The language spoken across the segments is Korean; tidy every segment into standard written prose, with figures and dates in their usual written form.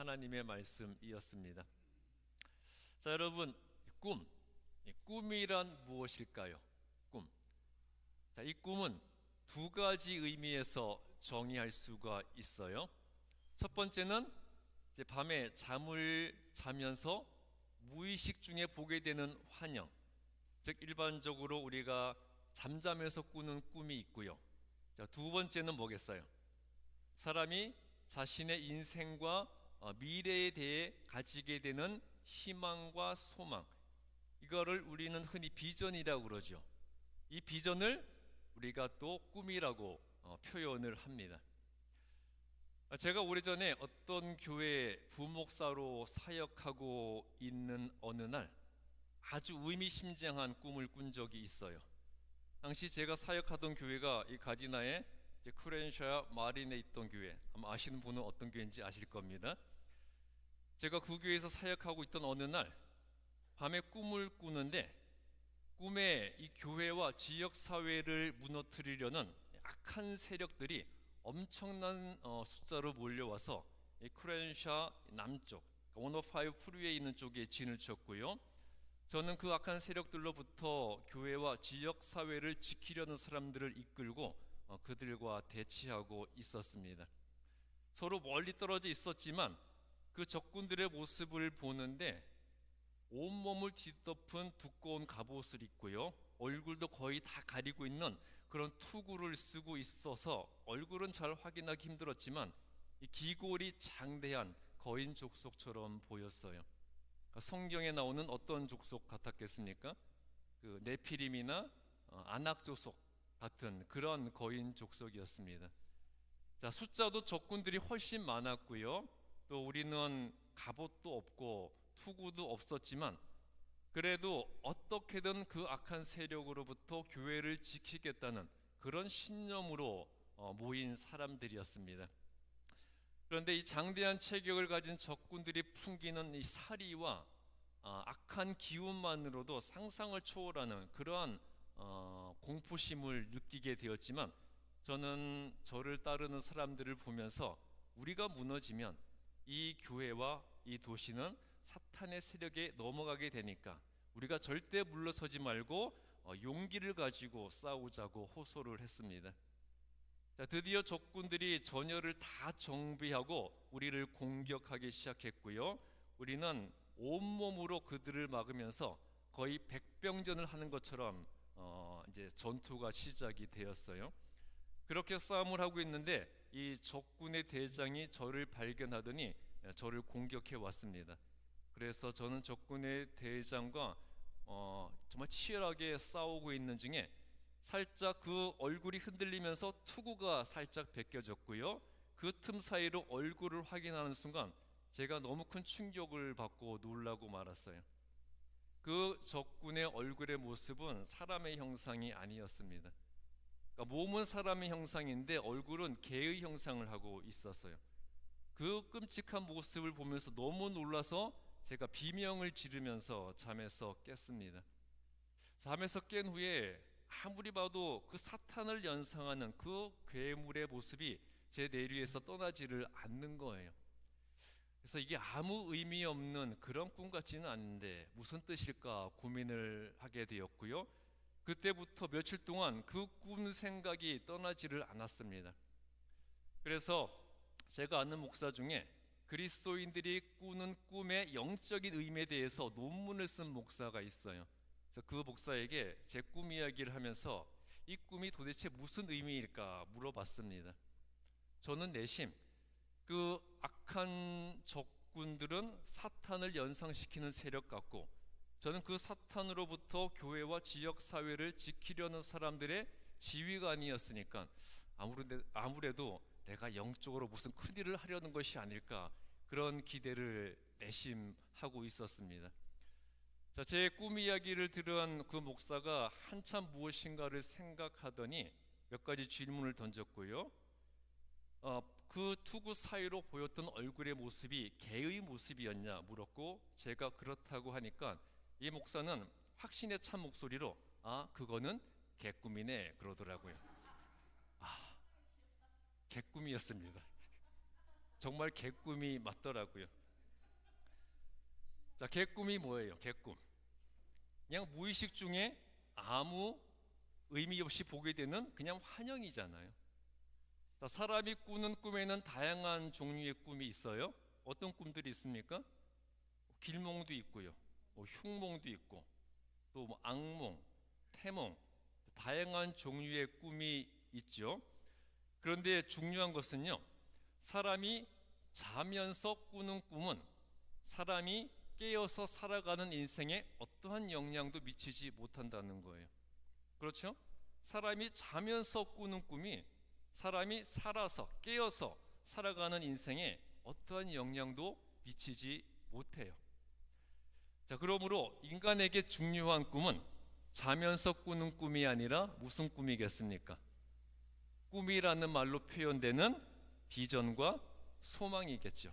하나님의 말씀이었습니다. 자, 여러분, 이 꿈이란 무엇일까요? 꿈. 자, 이 꿈은 두 가지 의미에서 정의할 수가 있어요. 첫 번째는 이제 밤에 잠을 자면서 무의식 중에 보게 되는 환영, 즉 일반적으로 우리가 잠자면서 꾸는 꿈이 있고요. 자, 두 번째는 뭐겠어요? 사람이 자신의 인생과 미래에 대해 가지게 되는 희망과 소망, 이거를 우리는 흔히 비전이라고 그러죠. 이 비전을 우리가 또 꿈이라고 표현을 합니다. 제가 오래전에 어떤 교회 부목사로 사역하고 있는 어느 날 아주 의미심장한 꿈을 꾼 적이 있어요. 당시 제가 사역하던 교회가 이 가디나의 크렌샤 마린에 있던 교회, 아마 아시는 분은 어떤 교회인지 아실 겁니다. 제가 그 교회에서 사역하고 있던 어느 날 밤에 꿈을 꾸는데, 꿈에 이 교회와 지역사회를 무너뜨리려는 악한 세력들이 엄청난 숫자로 몰려와서 이 크렌샤 남쪽 105 프리웨이 있는 쪽에 진을 쳤고요. 저는 그 악한 세력들로부터 교회와 지역사회를 지키려는 사람들을 이끌고 그들과 대치하고 있었습니다. 서로 멀리 떨어져 있었지만 그 적군들의 모습을 보는데 온몸을 뒤덮은 두꺼운 갑옷을 입고요, 얼굴도 거의 다 가리고 있는 그런 투구를 쓰고 있어서 얼굴은 잘 확인하기 힘들었지만 이 기골이 장대한 거인 족속처럼 보였어요. 성경에 나오는 어떤 족속 같았겠습니까? 그 네피림이나 아낙 족속 같은 그런 거인 족속이었습니다. 자, 숫자도 적군들이 훨씬 많았고요, 또 우리는 갑옷도 없고 투구도 없었지만 그래도 어떻게든 그 악한 세력으로부터 교회를 지키겠다는 그런 신념으로 모인 사람들이었습니다. 그런데 이 장대한 체격을 가진 적군들이 풍기는 이 사리와 악한 기운만으로도 상상을 초월하는 그러한 공포심을 느끼게 되었지만, 저는 저를 따르는 사람들을 보면서 우리가 무너지면 이 교회와 이 도시는 사탄의 세력에 넘어가게 되니까 우리가 절대 물러서지 말고 용기를 가지고 싸우자고 호소를 했습니다. 자, 드디어 적군들이 전열을 다 정비하고 우리를 공격하기 시작했고요. 우리는 온몸으로 그들을 막으면서 거의 백병전을 하는 것처럼 이제 전투가 시작이 되었어요. 그렇게 싸움을 하고 있는데 이 적군의 대장이 저를 발견하더니 저를 공격해 왔습니다. 그래서 저는 적군의 대장과 정말 치열하게 싸우고 있는 중에 살짝 그 얼굴이 흔들리면서 투구가 살짝 벗겨졌고요, 그 틈 사이로 얼굴을 확인하는 순간 제가 너무 큰 충격을 받고 놀라고 말았어요. 그 적군의 얼굴의 모습은 사람의 형상이 아니었습니다. 그러니까 몸은 사람의 형상인데 얼굴은 개의 형상을 하고 있었어요. 그 끔찍한 모습을 보면서 너무 놀라서 제가 비명을 지르면서 잠에서 깼습니다. 잠에서 깬 후에 아무리 봐도 그 사탄을 연상하는 그 괴물의 모습이 제 내리에서 떠나지를 않는 거예요. 그래서 이게 아무 의미 없는 그런 꿈 같지는 않은데 무슨 뜻일까 고민을 하게 되었고요. 그때부터 며칠 동안 그 꿈 생각이 떠나지를 않았습니다. 그래서 제가 아는 목사 중에 그리스도인들이 꾸는 꿈의 영적인 의미에 대해서 논문을 쓴 목사가 있어요. 그래서 그 목사에게 제 꿈 이야기를 하면서 이 꿈이 도대체 무슨 의미일까 물어봤습니다. 저는 내심 그 악한 적군들은 사탄을 연상시키는 세력 같고, 저는 그 사탄으로부터 교회와 지역사회를 지키려는 사람들의 지휘관이었으니까 아무래도 내가 영적으로 무슨 큰일을 하려는 것이 아닐까, 그런 기대를 내심 하고 있었습니다. 자, 제 꿈 이야기를 들은 그 목사가 한참 무엇인가를 생각하더니 몇 가지 질문을 던졌고요. 그 투구 사이로 보였던 얼굴의 모습이 개의 모습이었냐 물었고, 제가 그렇다고 하니까 이 목사는 확신에 찬 목소리로 그거는 개꿈이네 그러더라고요. 개꿈이었습니다. 정말 개꿈이 맞더라고요. 자, 개꿈이 뭐예요? 개꿈. 그냥 무의식 중에 아무 의미 없이 보게 되는 그냥 환영이잖아요. 자, 사람이 꾸는 꿈에는 다양한 종류의 꿈이 있어요. 어떤 꿈들이 있습니까? 길몽도 있고요. 흉몽도 있고 또 악몽, 태몽, 다양한 종류의 꿈이 있죠. 그런데 중요한 것은요, 사람이 자면서 꾸는 꿈은 사람이 깨어서 살아가는 인생에 어떠한 영향도 미치지 못한다는 거예요. 그렇죠? 사람이 자면서 꾸는 꿈이 사람이 살아서 깨어서 살아가는 인생에 어떠한 영향도 미치지 못해요. 자, 그러므로 인간에게 중요한 꿈은 자면서 꾸는 꿈이 아니라 무슨 꿈이겠습니까? 꿈이라는 말로 표현되는 비전과 소망이겠죠.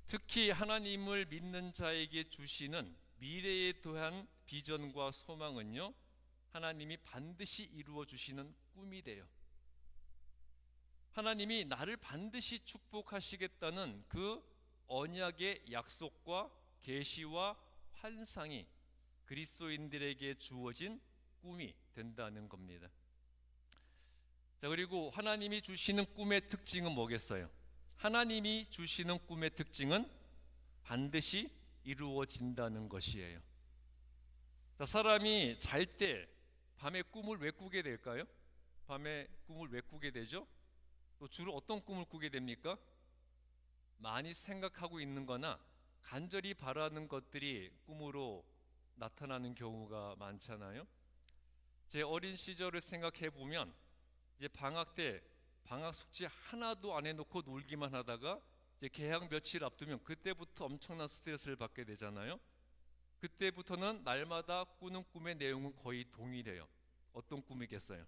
특히 하나님을 믿는 자에게 주시는 미래에 대한 비전과 소망은요, 하나님이 반드시 이루어 주시는 꿈이 돼요. 하나님이 나를 반드시 축복하시겠다는 그 언약의 약속과 계시와 환상이 그리스도인들에게 주어진 꿈이 된다는 겁니다. 자, 그리고 하나님이 주시는 꿈의 특징은 뭐겠어요? 하나님이 주시는 꿈의 특징은 반드시 이루어진다는 것이에요. 자, 사람이 잘 때 밤에 꿈을 왜 꾸게 될까요? 밤에 꿈을 왜 꾸게 되죠? 또 주로 어떤 꿈을 꾸게 됩니까? 많이 생각하고 있는 거나 간절히 바라는 것들이 꿈으로 나타나는 경우가 많잖아요. 제 어린 시절을 생각해 보면 이제 방학 때 방학 숙제 하나도 안 해놓고 놀기만 하다가 이제 개학 며칠 앞두면 그때부터 엄청난 스트레스를 받게 되잖아요. 그때부터는 날마다 꾸는 꿈의 내용은 거의 동일해요. 어떤 꿈이겠어요?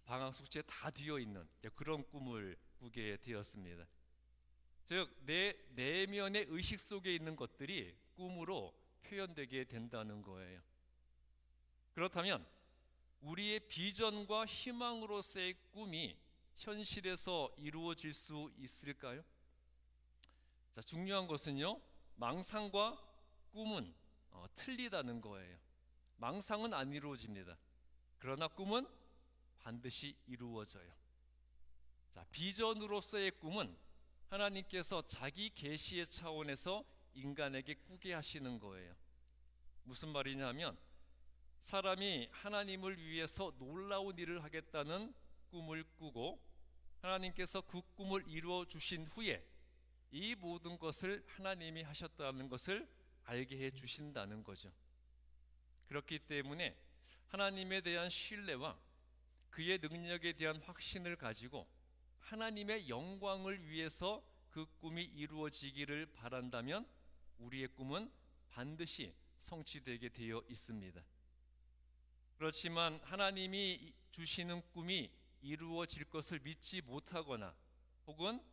방학 숙제 다 뒤어 있는 그런 꿈을 꾸게 되었습니다. 즉, 내 내면의 의식 속에 있는 것들이 꿈으로 표현되게 된다는 거예요. 그렇다면 우리의 비전과 희망으로서의 꿈이 현실에서 이루어질 수 있을까요? 자, 중요한 것은요, 망상과 꿈은 틀리다는 거예요. 망상은 안 이루어집니다. 그러나 꿈은 반드시 이루어져요. 자, 비전으로서의 꿈은 하나님께서 자기 계시의 차원에서 인간에게 꾸게 하시는 거예요. 무슨 말이냐면 사람이 하나님을 위해서 놀라운 일을 하겠다는 꿈을 꾸고 하나님께서 그 꿈을 이루어 주신 후에 이 모든 것을 하나님이 하셨다는 것을 알게 해 주신다는 거죠. 그렇기 때문에 하나님에 대한 신뢰와 그의 능력에 대한 확신을 가지고 하나님의 영광을 위해서 그 꿈이 이루어지기를 바란다면 우리의 꿈은 반드시 성취되게 되어 있습니다. 그렇지만 하나님이 주시는 꿈이 이루어질 것을 믿지 못하거나 혹은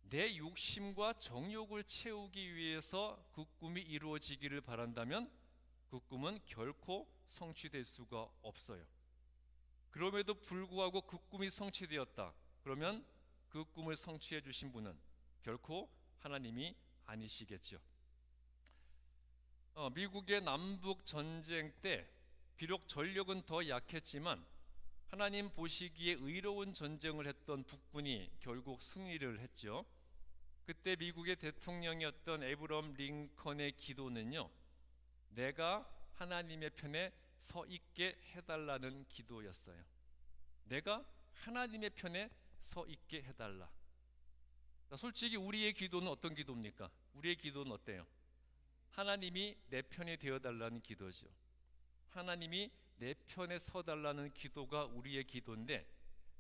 내 욕심과 정욕을 채우기 위해서 그 꿈이 이루어지기를 바란다면 그 꿈은 결코 성취될 수가 없어요. 그럼에도 불구하고 그 꿈이 성취되었다. 그러면 그 꿈을 성취해 주신 분은 결코 하나님이 아니시겠죠. 미국의 남북 전쟁 때 비록 전력은 더 약했지만 하나님 보시기에 의로운 전쟁을 했던 북군이 결국 승리를 했죠. 그때 미국의 대통령이었던 에브럼 링컨의 기도는요, 내가 하나님의 편에 서 있게 해달라는 기도였어요. 내가 하나님의 편에 서 있게 해달라. 솔직히 우리의 기도는 어떤 기도입니까? 우리의 기도는 어때요? 하나님이 내 편이 되어달라는 기도죠. 하나님이 내 편에 서달라는 기도가 우리의 기도인데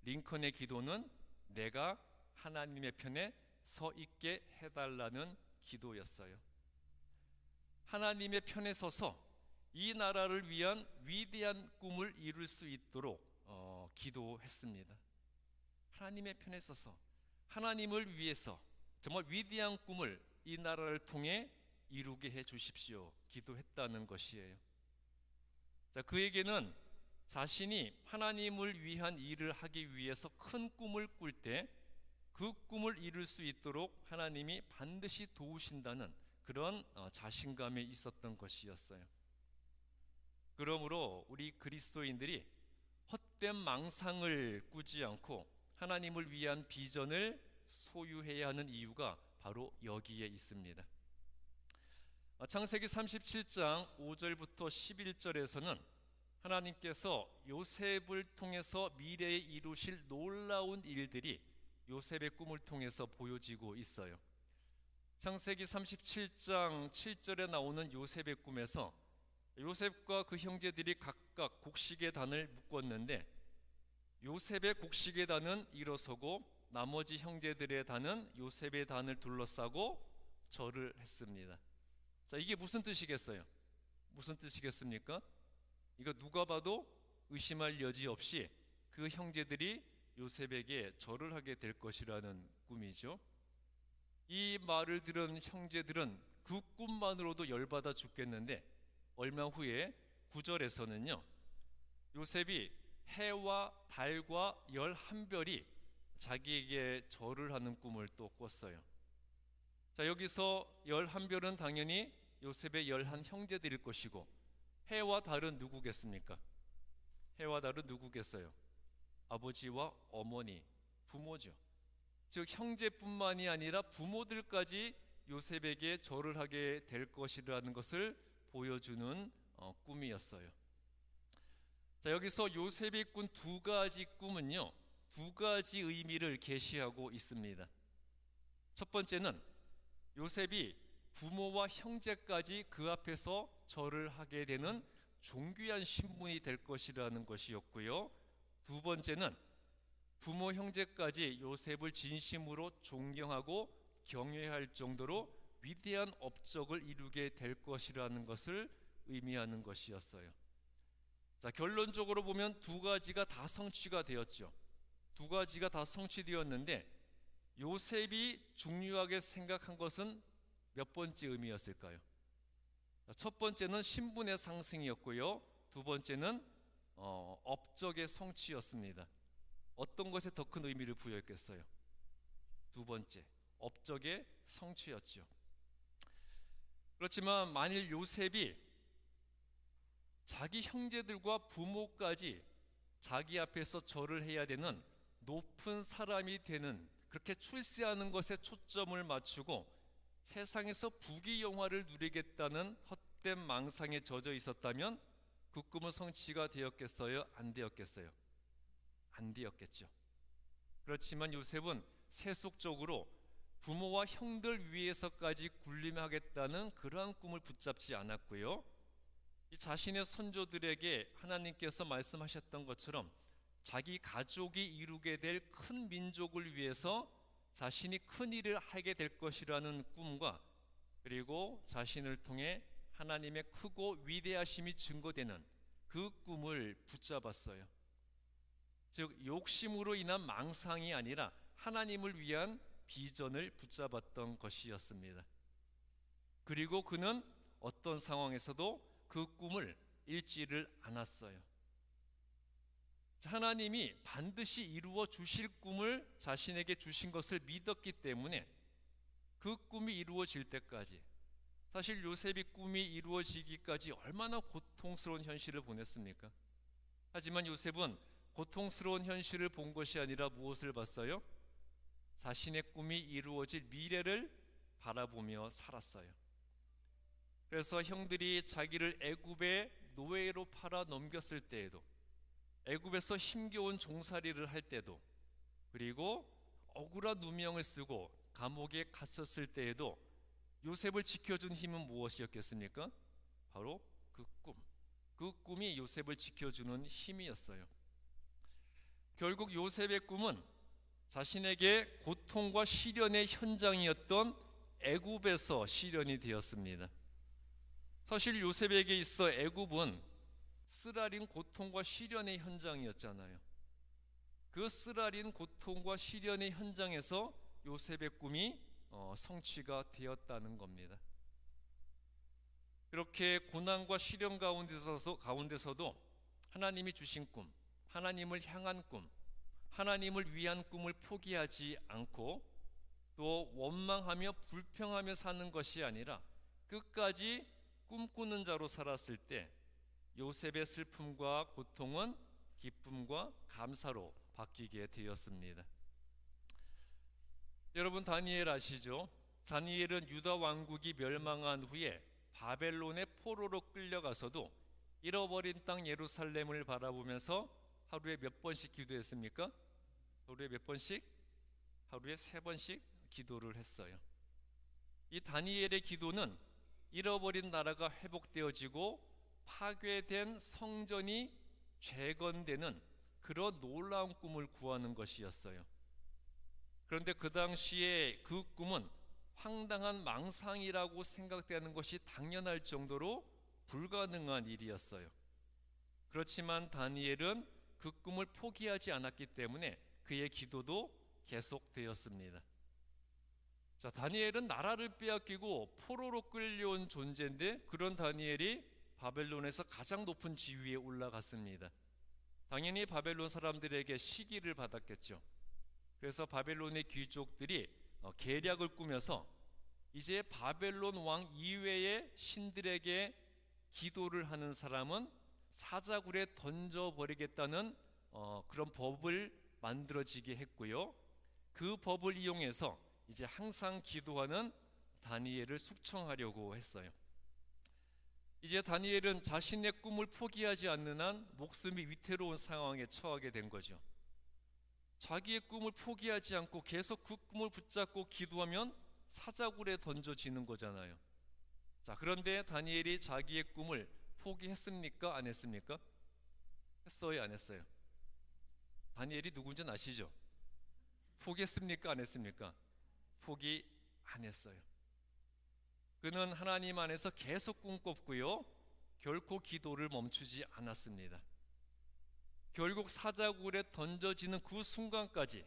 링컨의 기도는 내가 하나님의 편에 서 있게 해달라는 기도였어요. 하나님의 편에 서서 이 나라를 위한 위대한 꿈을 이룰 수 있도록 기도했습니다. 하나님의 편에 서서 하나님을 위해서 정말 위대한 꿈을 이 나라를 통해 이루게 해 주십시오. 기도했다는 것이에요. 자, 그에게는 자신이 하나님을 위한 일을 하기 위해서 큰 꿈을 꿀 때 그 꿈을 이룰 수 있도록 하나님이 반드시 도우신다는 그런 자신감이 있었던 것이었어요. 그러므로 우리 그리스도인들이 헛된 망상을 꾸지 않고 하나님을 위한 비전을 소유해야 하는 이유가 바로 여기에 있습니다. 창세기 37장 5절부터 11절에서는 하나님께서 요셉을 통해서 미래에 이루실 놀라운 일들이 요셉의 꿈을 통해서 보여지고 있어요. 창세기 37장 7절에 나오는 요셉의 꿈에서 요셉과 그 형제들이 각각 곡식의 단을 묶었는데 요셉의 곡식의 단은 일어서고 나머지 형제들의 단은 요셉의 단을 둘러싸고 절을 했습니다. 자, 이게 무슨 뜻이겠어요? 무슨 뜻이겠습니까? 이거 누가 봐도 의심할 여지 없이 그 형제들이 요셉에게 절을 하게 될 것이라는 꿈이죠. 이 말을 들은 형제들은 그 꿈만으로도 열받아 죽겠는데 얼마 후에 9절에서는요 요셉이 해와 달과 11별이 자기에게 절을 하는 꿈을 또 꿨어요. 자, 여기서 11별은 당연히 요셉의 11 형제들일 것이고 해와 달은 누구겠습니까? 해와 달은 누구겠어요? 아버지와 어머니, 부모죠. 즉 형제뿐만이 아니라 부모들까지 요셉에게 절을 하게 될 것이라는 것을 보여주는 꿈이었어요. 자, 여기서 요셉이 꾼 두 가지 꿈은요 두 가지 의미를 계시하고 있습니다. 첫 번째는 요셉이 부모와 형제까지 그 앞에서 절을 하게 되는 존귀한 신분이 될 것이라는 것이었고요, 두 번째는 부모 형제까지 요셉을 진심으로 존경하고 경외할 정도로 위대한 업적을 이루게 될 것이라는 것을 의미하는 것이었어요. 자, 결론적으로 보면 두 가지가 다 성취가 되었죠. 두 가지가 다 성취되었는데 요셉이 중요하게 생각한 것은 몇 번째 의미였을까요? 첫 번째는 신분의 상승이었고요, 두 번째는 업적의 성취였습니다. 어떤 것에 더 큰 의미를 부여했겠어요? 두 번째, 업적의 성취였죠. 그렇지만 만일 요셉이 자기 형제들과 부모까지 자기 앞에서 절을 해야 되는 높은 사람이 되는, 그렇게 출세하는 것에 초점을 맞추고 세상에서 부귀영화를 누리겠다는 헛된 망상에 젖어 있었다면 그 꿈은 성취가 되었겠어요? 안 되었겠어요? 안 되었겠죠. 그렇지만 요셉은 세속적으로 부모와 형들 위에서까지 군림하겠다는 그러한 꿈을 붙잡지 않았고요, 이 자신의 선조들에게 하나님께서 말씀하셨던 것처럼 자기 가족이 이루게 될 큰 민족을 위해서 자신이 큰 일을 하게 될 것이라는 꿈과, 그리고 자신을 통해 하나님의 크고 위대하심이 증거되는 그 꿈을 붙잡았어요. 즉 욕심으로 인한 망상이 아니라 하나님을 위한 비전을 붙잡았던 것이었습니다. 그리고 그는 어떤 상황에서도 그 꿈을 잃지를 않았어요. 하나님이 반드시 이루어 주실 꿈을 자신에게 주신 것을 믿었기 때문에 그 꿈이 이루어질 때까지, 사실 요셉이 꿈이 이루어지기까지 얼마나 고통스러운 현실을 보냈습니까? 하지만 요셉은 고통스러운 현실을 본 것이 아니라 무엇을 봤어요? 자신의 꿈이 이루어질 미래를 바라보며 살았어요. 그래서 형들이 자기를 애굽의 노예로 팔아 넘겼을 때에도, 애굽에서 힘겨운 종살이를 할 때도, 그리고 억울한 누명을 쓰고 감옥에 갇혔을 때에도 요셉을 지켜준 힘은 무엇이었겠습니까? 바로 그 꿈, 그 꿈이 요셉을 지켜주는 힘이었어요. 결국 요셉의 꿈은 자신에게 고통과 시련의 현장이었던 애굽에서 실현이 되었습니다. 사실 요셉에게 있어 애굽은 쓰라린 고통과 시련의 현장이었잖아요. 그 쓰라린 고통과 시련의 현장에서 요셉의 꿈이 성취가 되었다는 겁니다. 그렇게 고난과 시련 가운데서도 하나님이 주신 꿈, 하나님을 향한 꿈, 하나님을 위한 꿈을 포기하지 않고 또 원망하며 불평하며 사는 것이 아니라 끝까지 꿈꾸는 자로 살았을 때 요셉의 슬픔과 고통은 기쁨과 감사로 바뀌게 되었습니다. 여러분 다니엘 아시죠? 다니엘은 유다 왕국이 멸망한 후에 바벨론의 포로로 끌려가서도 잃어버린 땅 예루살렘을 바라보면서 하루에 몇 번씩 기도했습니까? 하루에 몇 번씩? 하루에 3번씩 기도를 했어요. 이 다니엘의 기도는 잃어버린 나라가 회복되어지고 파괴된 성전이 재건되는 그런 놀라운 꿈을 구하는 것이었어요. 그런데 그 당시에 그 꿈은 황당한 망상이라고 생각되는 것이 당연할 정도로 불가능한 일이었어요. 그렇지만 다니엘은 그 꿈을 포기하지 않았기 때문에 그의 기도도 계속되었습니다. 자, 다니엘은 나라를 빼앗기고 포로로 끌려온 존재인데 그런 다니엘이 바벨론에서 가장 높은 지위에 올라갔습니다. 당연히 바벨론 사람들에게 시기를 받았겠죠. 그래서 바벨론의 귀족들이 계략을 꾸며서 이제 바벨론 왕 이외의 신들에게 기도를 하는 사람은 사자굴에 던져버리겠다는 그런 법을 만들어지게 했고요. 그 법을 이용해서 이제 항상 기도하는 다니엘을 숙청하려고 했어요. 이제 다니엘은 자신의 꿈을 포기하지 않는 한 목숨이 위태로운 상황에 처하게 된 거죠. 자기의 꿈을 포기하지 않고 계속 그 꿈을 붙잡고 기도하면 사자굴에 던져지는 거잖아요. 자, 그런데 다니엘이 자기의 꿈을 포기했습니까? 안 했습니까? 했어요? 안 했어요? 다니엘이 누군지 아시죠? 포기했습니까? 안 했습니까? 포기 안 했어요. 그는 하나님 안에서 계속 꿈꿨고요, 결코 기도를 멈추지 않았습니다. 결국 사자굴에 던져지는 그 순간까지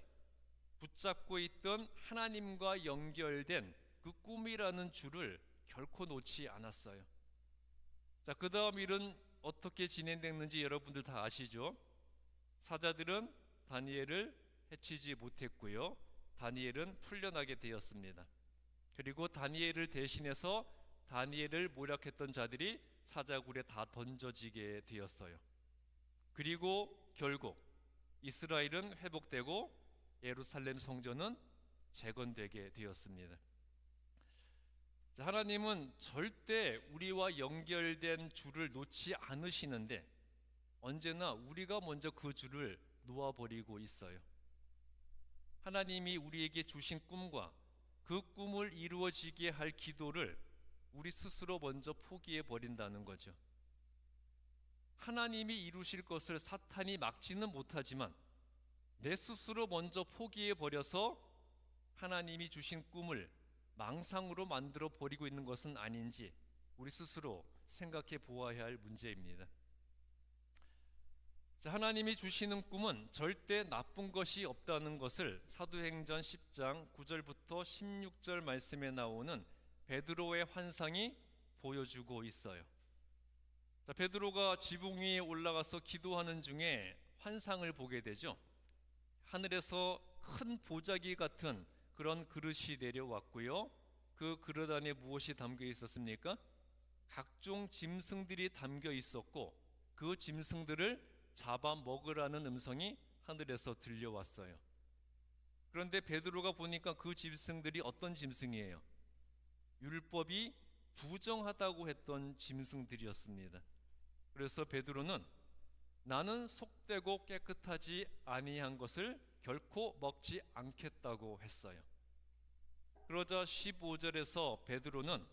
붙잡고 있던 하나님과 연결된 그 꿈이라는 줄을 결코 놓지 않았어요. 자, 그 다음 일은 어떻게 진행됐는지 여러분들 다 아시죠? 사자들은 다니엘을 해치지 못했고요, 다니엘은 풀려나게 되었습니다. 그리고 다니엘을 대신해서 다니엘을 모략했던 자들이 사자굴에 다 던져지게 되었어요. 그리고 결국 이스라엘은 회복되고 예루살렘 성전은 재건되게 되었습니다. 자, 하나님은 절대 우리와 연결된 줄을 놓지 않으시는데 언제나 우리가 먼저 그 줄을 놓아버리고 있어요. 하나님이 우리에게 주신 꿈과 그 꿈을 이루어지게 할 기도를 우리 스스로 먼저 포기해 버린다는 거죠. 하나님이 이루실 것을 사탄이 막지는 못하지만 내 스스로 먼저 포기해 버려서 하나님이 주신 꿈을 망상으로 만들어 버리고 있는 것은 아닌지 우리 스스로 생각해 보아야 할 문제입니다. 자, 하나님이 주시는 꿈은 절대 나쁜 것이 없다는 것을 사도행전 10장 9절부터 16절 말씀에 나오는 베드로의 환상이 보여주고 있어요. 자, 베드로가 지붕 위에 올라가서 기도하는 중에 환상을 보게 되죠. 하늘에서 큰 보자기 같은 그런 그릇이 내려왔고요, 그 그릇 안에 무엇이 담겨 있었습니까? 각종 짐승들이 담겨 있었고 그 짐승들을 잡아먹으라는 음성이 하늘에서 들려왔어요. 그런데 베드로가 보니까 그 짐승들이 어떤 짐승이에요? 율법이 부정하다고 했던 짐승들이었습니다. 그래서 베드로는 나는 속되고 깨끗하지 아니한 것을 결코 먹지 않겠다고 했어요. 그러자 15절에서 베드로는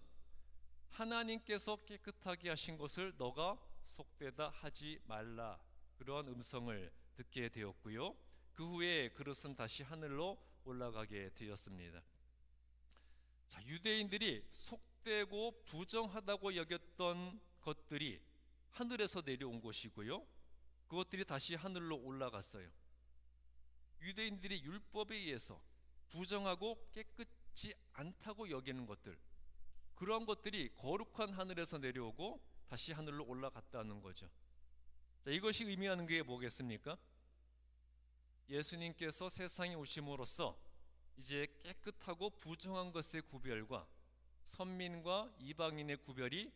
하나님께서 깨끗하게 하신 것을 너가 속되다 하지 말라, 그러한 음성을 듣게 되었고요, 그 후에 그릇은 다시 하늘로 올라가게 되었습니다. 자, 유대인들이 속되고 부정하다고 여겼던 것들이 하늘에서 내려온 것이고요, 그것들이 다시 하늘로 올라갔어요. 유대인들이 율법에 의해서 부정하고 깨끗지 않다고 여기는 것들, 그러한 것들이 거룩한 하늘에서 내려오고 다시 하늘로 올라갔다는 거죠. 자, 이것이 의미하는 게 뭐겠습니까? 예수님께서 세상에 오심으로써 이제 깨끗하고 부정한 것의 구별과 선민과 이방인의 구별이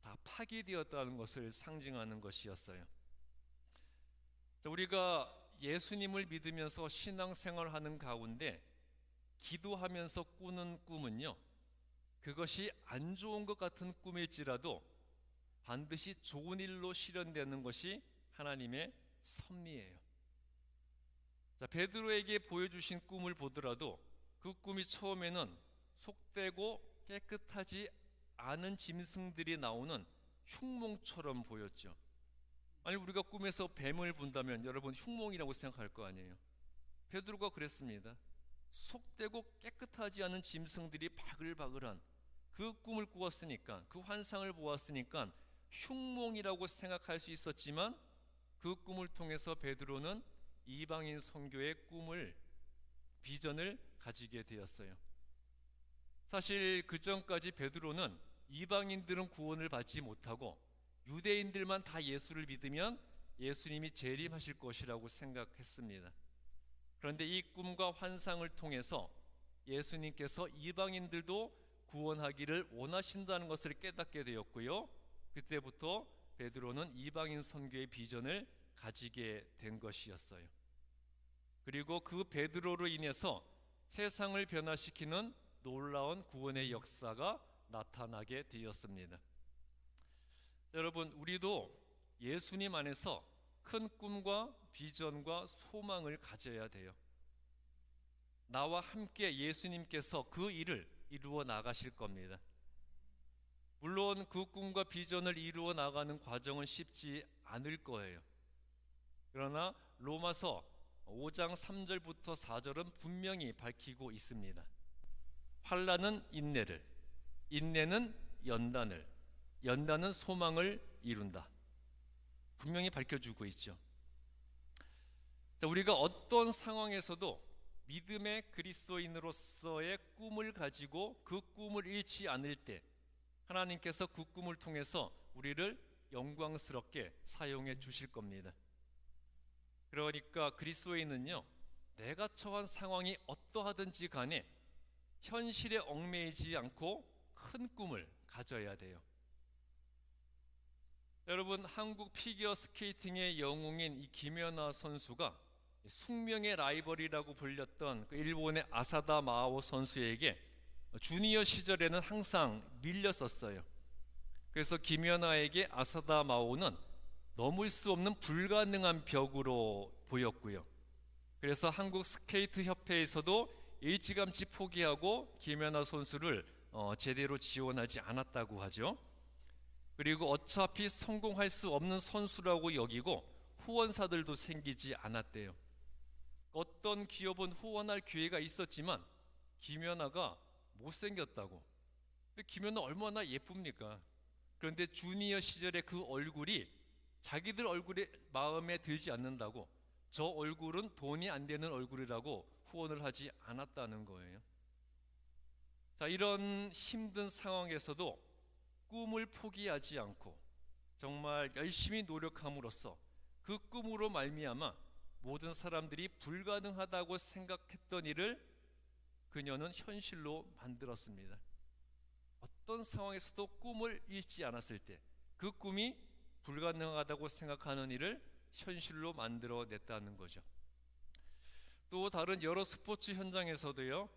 다 파기되었다는 것을 상징하는 것이었어요. 우리가 예수님을 믿으면서 신앙생활하는 가운데 기도하면서 꾸는 꿈은요, 그것이 안 좋은 것 같은 꿈일지라도 반드시 좋은 일로 실현되는 것이 하나님의 섭리예요. 베드로에게 보여주신 꿈을 보더라도 그 꿈이 처음에는 속되고 깨끗하지 않은 짐승들이 나오는 흉몽처럼 보였죠. 아니, 우리가 꿈에서 뱀을 본다면 여러분 흉몽이라고 생각할 거 아니에요. 베드로가 그랬습니다. 속되고 깨끗하지 않은 짐승들이 바글바글한 그 꿈을 꾸었으니까, 그 환상을 보았으니까 흉몽이라고 생각할 수 있었지만, 그 꿈을 통해서 베드로는 이방인 선교의 꿈을, 비전을 가지게 되었어요. 사실 그 전까지 베드로는 이방인들은 구원을 받지 못하고 유대인들만 다 예수를 믿으면 예수님이 재림하실 것이라고 생각했습니다. 그런데 이 꿈과 환상을 통해서 예수님께서 이방인들도 구원하기를 원하신다는 것을 깨닫게 되었고요, 그때부터 베드로는 이방인 선교의 비전을 가지게 된 것이었어요. 그리고 그 베드로로 인해서 세상을 변화시키는 놀라운 구원의 역사가 나타나게 되었습니다. 여러분, 우리도 예수님 안에서 큰 꿈과 비전과 소망을 가져야 돼요. 나와 함께 예수님께서 그 일을 이루어 나가실 겁니다. 물론 그 꿈과 비전을 이루어 나가는 과정은 쉽지 않을 거예요. 그러나 로마서 5장 3절부터 4절은 분명히 밝히고 있습니다. 환난은 인내를, 인내는 연단을, 연단은 소망을 이룬다. 분명히 밝혀주고 있죠. 우리가 어떤 상황에서도 믿음의 그리스도인으로서의 꿈을 가지고 그 꿈을 잃지 않을 때 하나님께서 그 꿈을 통해서 우리를 영광스럽게 사용해 주실 겁니다. 그러니까 그리스도인은요, 내가 처한 상황이 어떠하든지 간에 현실에 얽매이지 않고 큰 꿈을 가져야 돼요. 여러분, 한국 피겨 스케이팅의 영웅인 이 김연아 선수가 숙명의 라이벌이라고 불렸던 그 일본의 아사다 마오 선수에게 주니어 시절에는 항상 밀렸었어요. 그래서 김연아에게 아사다 마오는 넘을 수 없는 불가능한 벽으로 보였고요. 그래서 한국 스케이트 협회에서도 일찌감치 포기하고 김연아 선수를 제대로 지원하지 않았다고 하죠. 그리고 어차피 성공할 수 없는 선수라고 여기고 후원사들도 생기지 않았대요. 어떤 기업은 후원할 기회가 있었지만 김연아가 못생겼다고. 근데 김연아 얼마나 예쁩니까? 그런데 주니어 시절의 그 얼굴이 자기들 얼굴에 마음에 들지 않는다고, 저 얼굴은 돈이 안 되는 얼굴이라고 후원을 하지 않았다는 거예요. 자, 이런 힘든 상황에서도 꿈을 포기하지 않고 정말 열심히 노력함으로써 그 꿈으로 말미암아 모든 사람들이 불가능하다고 생각했던 일을 그녀는 현실로 만들었습니다. 어떤 상황에서도 꿈을 잃지 않았을 때 그 꿈이 불가능하다고 생각하는 일을 현실로 만들어냈다는 거죠. 또 다른 여러 스포츠 현장에서도요,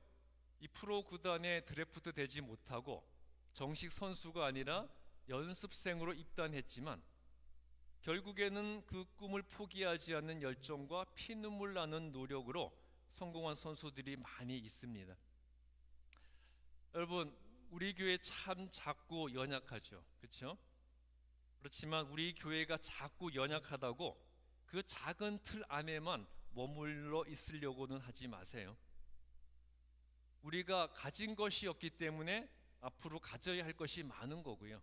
이 프로 구단에 드래프트 되지 못하고 정식 선수가 아니라 연습생으로 입단했지만 결국에는 그 꿈을 포기하지 않는 열정과 피눈물 나는 노력으로 성공한 선수들이 많이 있습니다. 여러분, 우리 교회 참 작고 연약하죠, 그렇죠? 그렇지만 우리 교회가 작고 연약하다고 그 작은 틀 안에만 머물러 있으려고는 하지 마세요. 우리가 가진 것이 없기 때문에 앞으로 가져야 할 것이 많은 거고요,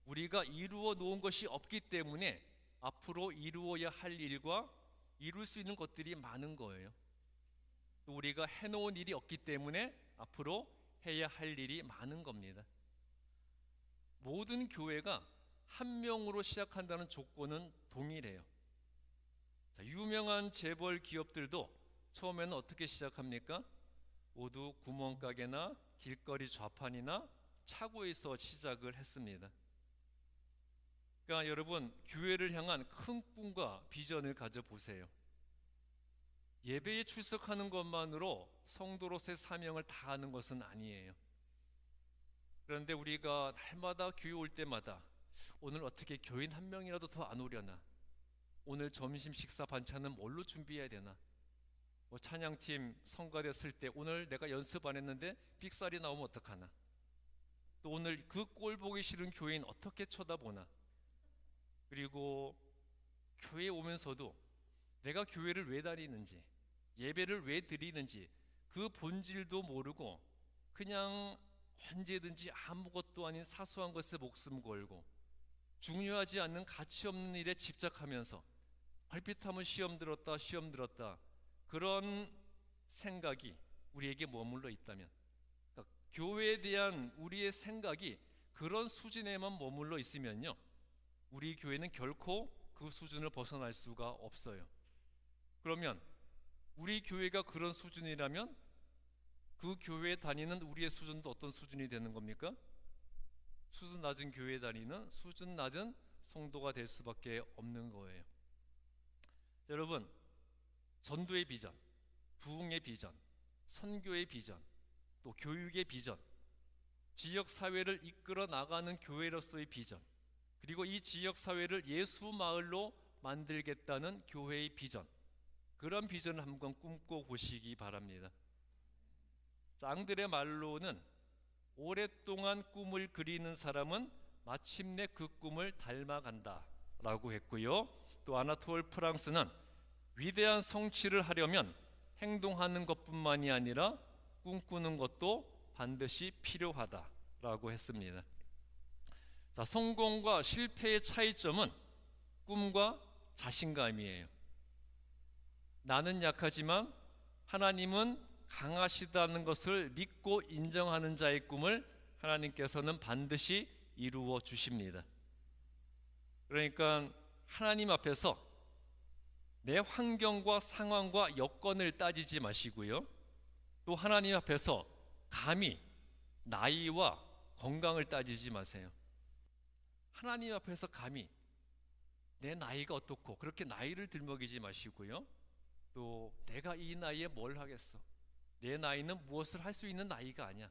우리가 이루어 놓은 것이 없기 때문에 앞으로 이루어야 할 일과 이룰 수 있는 것들이 많은 거예요. 또 우리가 해놓은 일이 없기 때문에 앞으로 해야 할 일이 많은 겁니다. 모든 교회가 한 명으로 시작한다는 조건은 동일해요. 자, 유명한 재벌 기업들도 처음에는 어떻게 시작합니까? 모두 구멍가게나 길거리 좌판이나 차고에서 시작을 했습니다. 그러니까 여러분, 교회를 향한 큰 꿈과 비전을 가져보세요. 예배에 출석하는 것만으로 성도로서의 사명을 다하는 것은 아니에요. 그런데 우리가 날마다 교회 올 때마다 오늘 어떻게 교인 한 명이라도 더 안 오려나? 오늘 점심 식사 반찬은 뭘로 준비해야 되나? 뭐 찬양팀 성가됐을 때 오늘 내가 연습 안 했는데 삑살이 나오면 어떡하나? 또 오늘 그 꼴 보기 싫은 교인 어떻게 쳐다보나? 그리고 교회에 오면서도 내가 교회를 왜 다니는지, 예배를 왜 드리는지 그 본질도 모르고 그냥 언제든지 아무것도 아닌 사소한 것에 목숨 걸고 중요하지 않는 가치 없는 일에 집착하면서 얼핏하면 시험 들었다 그런 생각이 우리에게 머물러 있다면, 그러니까 교회에 대한 우리의 생각이 그런 수준에만 머물러 있으면요, 우리 교회는 결코 그 수준을 벗어날 수가 없어요. 그러면 우리 교회가 그런 수준이라면 그 교회에 다니는 우리의 수준도 어떤 수준이 되는 겁니까? 수준 낮은 교회에 다니는 수준 낮은 성도가 될 수밖에 없는 거예요. 여러분, 전도의 비전, 부흥의 비전, 선교의 비전, 또 교육의 비전, 지역 사회를 이끌어 나가는 교회로서의 비전, 그리고 이 지역 사회를 예수 마을로 만들겠다는 교회의 비전, 그런 비전을 한번 꿈꿔 보시기 바랍니다. 짱들의 말로는 오랫동안 꿈을 그리는 사람은 마침내 그 꿈을 닮아간다 라고 했고요. 또 아나톨 프랑스는 위대한 성취를 하려면 행동하는 것뿐만이 아니라 꿈꾸는 것도 반드시 필요하다라고 했습니다. 자, 성공과 실패의 차이점은 꿈과 자신감이에요. 나는 약하지만 하나님은 강하시다는 것을 믿고 인정하는 자의 꿈을 하나님께서는 반드시 이루어 주십니다. 그러니까 하나님 앞에서 내 환경과 상황과 여건을 따지지 마시고요, 또 하나님 앞에서 감히 나이와 건강을 따지지 마세요. 하나님 앞에서 감히 내 나이가 어떻고 그렇게 나이를 들먹이지 마시고요, 또 내가 이 나이에 뭘 하겠어, 내 나이는 무엇을 할 수 있는 나이가 아니야,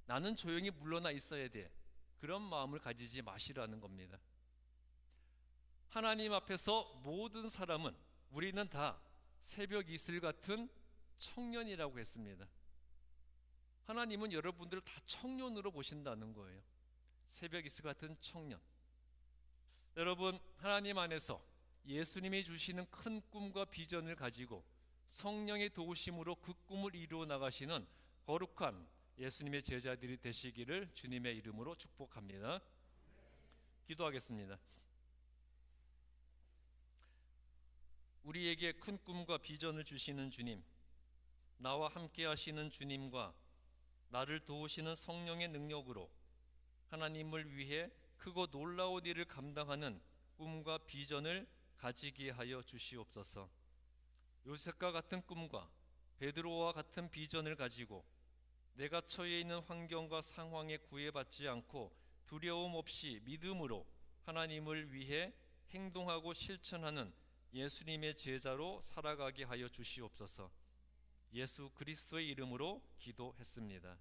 나는 조용히 물러나 있어야 돼, 그런 마음을 가지지 마시라는 겁니다. 하나님 앞에서 모든 사람은, 우리는 다 새벽 이슬 같은 청년이라고 했습니다. 하나님은 여러분들을 다 청년으로 보신다는 거예요. 새벽 이슬 같은 청년. 여러분, 하나님 안에서 예수님이 주시는 큰 꿈과 비전을 가지고 성령의 도우심으로 그 꿈을 이루어 나가시는 거룩한 예수님의 제자들이 되시기를 주님의 이름으로 축복합니다. 기도하겠습니다. 우리에게 큰 꿈과 비전을 주시는 주님, 나와 함께 하시는 주님과 나를 도우시는 성령의 능력으로 하나님을 위해 크고 놀라운 일을 감당하는 꿈과 비전을 가지게 하여 주시옵소서. 요셉과 같은 꿈과 베드로와 같은 비전을 가지고 내가 처해 있는 환경과 상황에 구애받지 않고 두려움 없이 믿음으로 하나님을 위해 행동하고 실천하는 예수님의 제자로 살아가게 하여 주시옵소서. 예수 그리스도의 이름으로 기도했습니다.